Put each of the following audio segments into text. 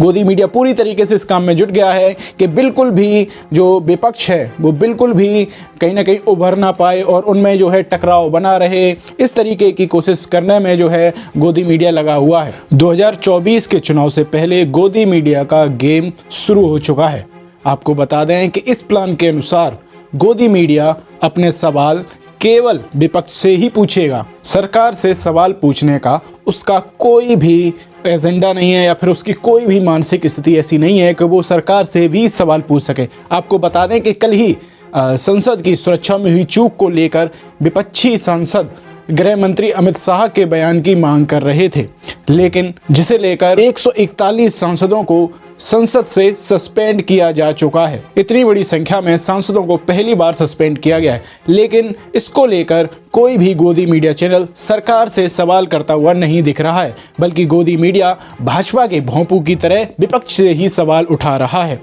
गोदी मीडिया पूरी तरीके से इस काम में जुट गया है कि बिल्कुल भी जो विपक्ष है वो बिल्कुल भी कहीं ना कहीं उभर ना पाए और उनमें जो है टकराव बना रहे, इस तरीके की कोशिश करने में जो है गोदी मीडिया लगा हुआ है। 2024 के चुनाव से पहले गोदी मीडिया का गेम शुरू हो चुका है। आपको बता दें कि इस प्लान के अनुसार गोदी मीडिया अपने सवाल केवल विपक्ष से ही पूछेगा। सरकार से सवाल पूछने का उसका कोई भी एजेंडा नहीं है या फिर उसकी कोई भी मानसिक स्थिति ऐसी नहीं है कि वो सरकार से भी सवाल पूछ सके। आपको बता दें कि कल ही संसद की सुरक्षा में हुई चूक को लेकर विपक्षी सांसद गृह मंत्री अमित शाह के बयान की मांग कर रहे थे, लेकिन जिसे लेकर 141 सांसदों को संसद से सस्पेंड किया जा चुका है। इतनी बड़ी संख्या में सांसदों को पहली बार सस्पेंड किया गया है, लेकिन इसको लेकर कोई भी गोदी मीडिया चैनल सरकार से सवाल करता हुआ नहीं दिख रहा है, बल्कि गोदी मीडिया भाजपा के भोंपू की तरह विपक्ष से ही सवाल उठा रहा है।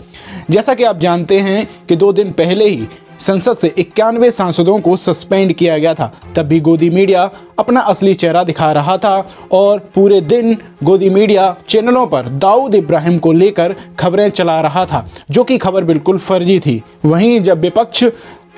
जैसा कि आप जानते हैं कि 2 दिन पहले ही संसद से 91 सांसदों को सस्पेंड किया गया था। तब भी गोदी मीडिया अपना असली चेहरा दिखा रहा था और पूरे दिन गोदी मीडिया चैनलों पर दाऊद इब्राहिम को लेकर खबरें चला रहा था, जो कि खबर बिल्कुल फर्जी थी। वहीं जब विपक्ष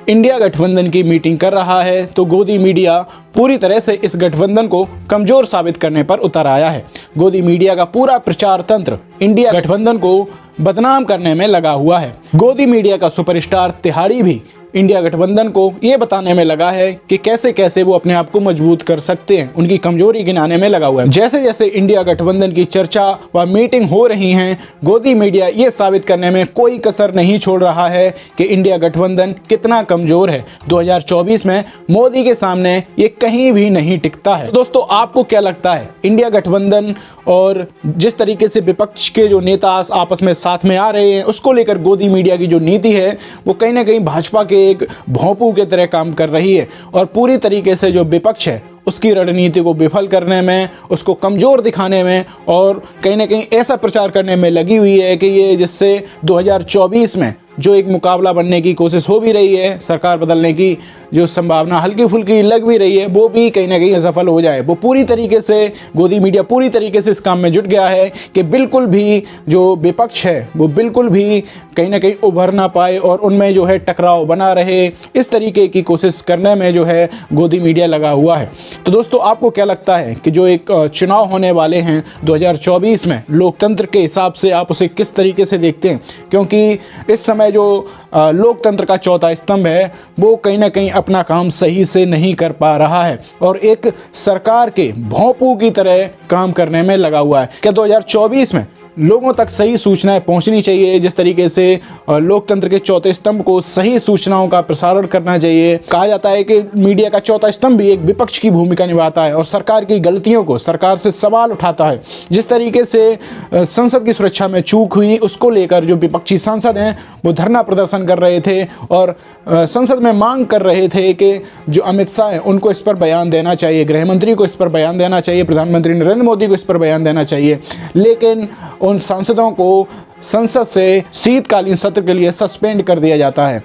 इंडिया गठबंधन की मीटिंग कर रहा है तो गोदी मीडिया पूरी तरह से इस गठबंधन को कमजोर साबित करने पर उतर आया है। गोदी मीडिया का पूरा प्रचार तंत्र इंडिया गठबंधन को बदनाम करने में लगा हुआ है। गोदी मीडिया का सुपरस्टार तिहाड़ी भी इंडिया गठबंधन को ये बताने में लगा है कि कैसे कैसे वो अपने आप को मजबूत कर सकते हैं, उनकी कमजोरी गिनाने में लगा हुआ है। जैसे जैसे इंडिया गठबंधन की चर्चा व मीटिंग हो रही हैं, गोदी मीडिया ये साबित करने में कोई कसर नहीं छोड़ रहा है कि इंडिया गठबंधन कितना कमजोर है। 2024 में मोदी के सामने ये कहीं भी नहीं टिकता है। तो दोस्तों, आपको क्या लगता है, इंडिया गठबंधन और जिस तरीके से विपक्ष के जो नेता आपस में साथ में आ रहे हैं, उसको लेकर गोदी मीडिया की जो नीति है वो कहीं ना कहीं भाजपा के एक भोंपू की तरह काम कर रही है और पूरी तरीके से जो विपक्ष है उसकी रणनीति को विफल करने में, उसको कमज़ोर दिखाने में और कहीं ना कहीं ऐसा प्रचार करने में लगी हुई है कि ये जिससे 2024 में जो एक मुकाबला बनने की कोशिश हो भी रही है, सरकार बदलने की जो संभावना हल्की फुल्की लग भी रही है, वो भी कहीं ना कहीं असफल हो जाए। वो पूरी तरीके से गोदी मीडिया पूरी तरीके से इस काम में जुट गया है कि बिल्कुल भी जो विपक्ष है वो बिल्कुल भी कहीं ना कहीं उभर ना पाए और उनमें जो है टकराव बना रहे, इस तरीके की कोशिश करने में जो है गोदी मीडिया लगा हुआ है। तो दोस्तों, आपको क्या लगता है कि जो एक चुनाव होने वाले हैं 2024 में, लोकतंत्र के हिसाब से आप उसे किस तरीके से देखते हैं? क्योंकि इस समय जो लोकतंत्र का चौथा स्तंभ है वो कहीं ना कहीं अपना काम सही से नहीं कर पा रहा है और एक सरकार के भोंपू की तरह काम करने में लगा हुआ है। क्या 2024 में लोगों तक सही सूचनाएं पहुंचनी चाहिए? जिस तरीके से लोकतंत्र के चौथे स्तंभ को सही सूचनाओं का प्रसारण करना चाहिए। कहा जाता है कि मीडिया का चौथा स्तंभ भी एक विपक्ष की भूमिका निभाता है और सरकार की गलतियों को, सरकार से सवाल उठाता है। जिस तरीके से संसद की सुरक्षा में चूक हुई, उसको लेकर जो विपक्षी सांसद हैं वो धरना प्रदर्शन कर रहे थे और संसद में मांग कर रहे थे कि जो अमित शाह हैं उनको इस पर बयान देना चाहिए, गृह मंत्री को इस पर बयान देना चाहिए, प्रधानमंत्री नरेंद्र मोदी को इस पर बयान देना चाहिए। लेकिन उन सांसदों को संसद से शीतकालीन सत्र के लिए सस्पेंड कर दिया जाता है।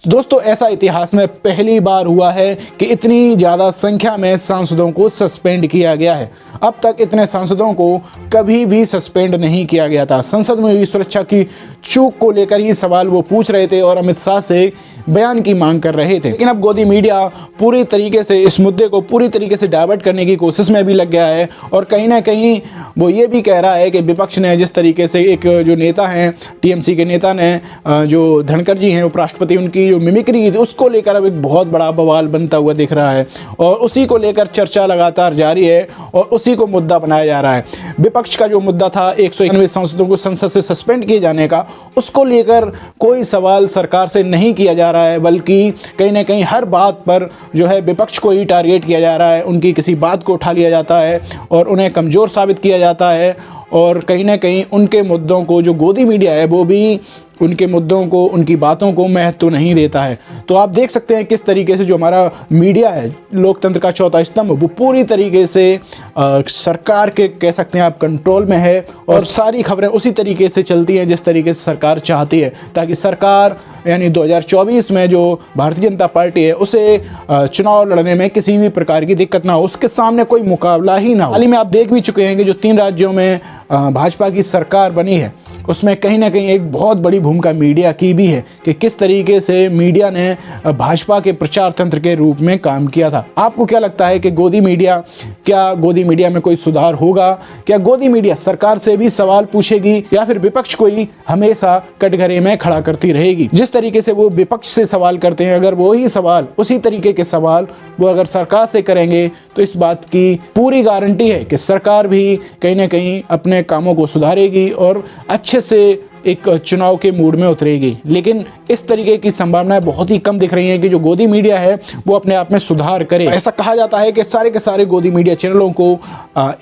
दोस्तों, ऐसा इतिहास में पहली बार हुआ है कि इतनी ज़्यादा संख्या में सांसदों को सस्पेंड किया गया है। अब तक इतने सांसदों को कभी भी सस्पेंड नहीं किया गया था। संसद में हुई सुरक्षा की चूक को लेकर ही सवाल वो पूछ रहे थे और अमित शाह से बयान की मांग कर रहे थे। लेकिन अब गोदी मीडिया पूरी तरीके से इस मुद्दे को पूरी तरीके से डाइवर्ट करने की कोशिश में भी लग गया है और कहीं ना कहीं वो ये भी कह रहा है कि विपक्ष ने जिस तरीके से एक जो नेता हैं, टीएमसी के नेता ने, जो धनखड़ जी हैं उपराष्ट्रपति, उनकी जो मिमिक्री की थी उसको लेकर अब एक बहुत बड़ा बवाल बनता हुआ दिख रहा है और उसी को लेकर चर्चा लगातार जारी है और उसी को मुद्दा बनाया जा रहा है। विपक्ष का जो मुद्दा था 191 सांसदों को संसद से सस्पेंड किए जाने का, उसको लेकर कोई सवाल सरकार से नहीं किया जा रहा है, बल्कि कहीं ना कहीं हर बात पर जो है विपक्ष को ही टारगेट किया जा रहा है। उनकी किसी बात को उठा लिया जाता है और उन्हें कमज़ोर साबित किया जाता है और कहीं ना कहीं उनके मुद्दों को जो गोदी मीडिया है वो भी उनके मुद्दों को, उनकी बातों को महत्व नहीं देता है। तो आप देख सकते हैं किस तरीके से जो हमारा मीडिया है, लोकतंत्र का चौथा स्तंभ, वो पूरी तरीके से सरकार के कह सकते हैं आप कंट्रोल में है और सारी खबरें उसी तरीके से चलती हैं जिस तरीके से सरकार चाहती है, ताकि सरकार यानी 2024 में जो भारतीय जनता पार्टी है उसे चुनाव लड़ने में किसी भी प्रकार की दिक्कत ना हो, उसके सामने कोई मुकाबला ही ना हो। हाल ही में आप देख भी चुके हैं कि जो 3 राज्यों में भाजपा की सरकार बनी है उसमें कहीं ना कहीं एक बहुत बड़ी भूमिका मीडिया की भी है कि किस तरीके से मीडिया ने भाजपा के प्रचार तंत्र के रूप में काम किया था। आपको क्या लगता है कि गोदी मीडिया में कोई सुधार होगा? क्या गोदी मीडिया सरकार से भी सवाल पूछेगी या फिर विपक्ष को ही हमेशा कटघरे में खड़ा करती रहेगी? जिस तरीके से वो विपक्ष से सवाल करते हैं, अगर वो ही सवाल उसी तरीके के सवाल वो अगर सरकार से करेंगे तो इस बात की पूरी गारंटी है कि सरकार भी कहीं ना कहीं अपने कामों को सुधारेगी और अच्छे से एक चुनाव के मूड में उतरेगी। लेकिन इस तरीके की संभावनाएं बहुत ही कम दिख रही हैं कि जो गोदी मीडिया है वो अपने आप में सुधार करे। ऐसा कहा जाता है कि सारे के सारे गोदी मीडिया चैनलों को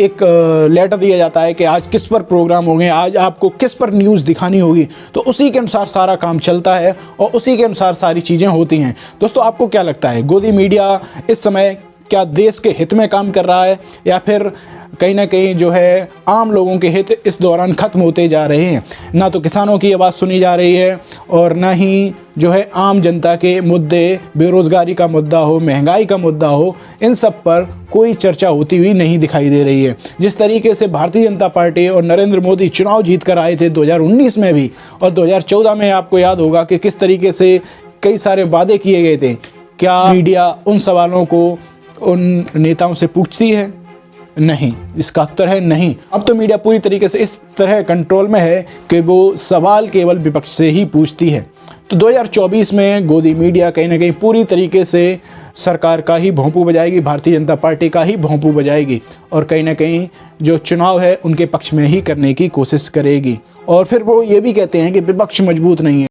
एक लेटर दिया जाता है कि आज किस पर प्रोग्राम होंगे, आज आपको किस पर न्यूज़ दिखानी होगी, तो उसी के अनुसार सारा काम चलता है और उसी के अनुसार सारी चीज़ें होती हैं। दोस्तों, आपको क्या लगता है, गोदी मीडिया इस समय क्या देश के हित में काम कर रहा है या फिर कहीं ना कहीं जो है आम लोगों के हित इस दौरान ख़त्म होते जा रहे हैं? ना तो किसानों की आवाज़ सुनी जा रही है और ना ही जो है आम जनता के मुद्दे, बेरोज़गारी का मुद्दा हो, महंगाई का मुद्दा हो, इन सब पर कोई चर्चा होती हुई नहीं दिखाई दे रही है। जिस तरीके से भारतीय जनता पार्टी और नरेंद्र मोदी चुनाव जीत कर आए थे 2019 में भी और 2014 में, आपको याद होगा कि किस तरीके से कई सारे वादे किए गए थे। क्या मीडिया उन सवालों को उन नेताओं से पूछती है? नहीं, इसका उत्तर है नहीं। अब तो मीडिया पूरी तरीके से इस तरह कंट्रोल में है कि वो सवाल केवल विपक्ष से ही पूछती है। तो 2024 में गोदी मीडिया कहीं ना कहीं पूरी तरीके से सरकार का ही भोंपू बजाएगी, भारतीय जनता पार्टी का ही भोंपू बजाएगी और कहीं ना कहीं जो चुनाव है उनके पक्ष में ही करने की कोशिश करेगी। और फिर वो ये भी कहते हैं कि विपक्ष मजबूत नहीं है।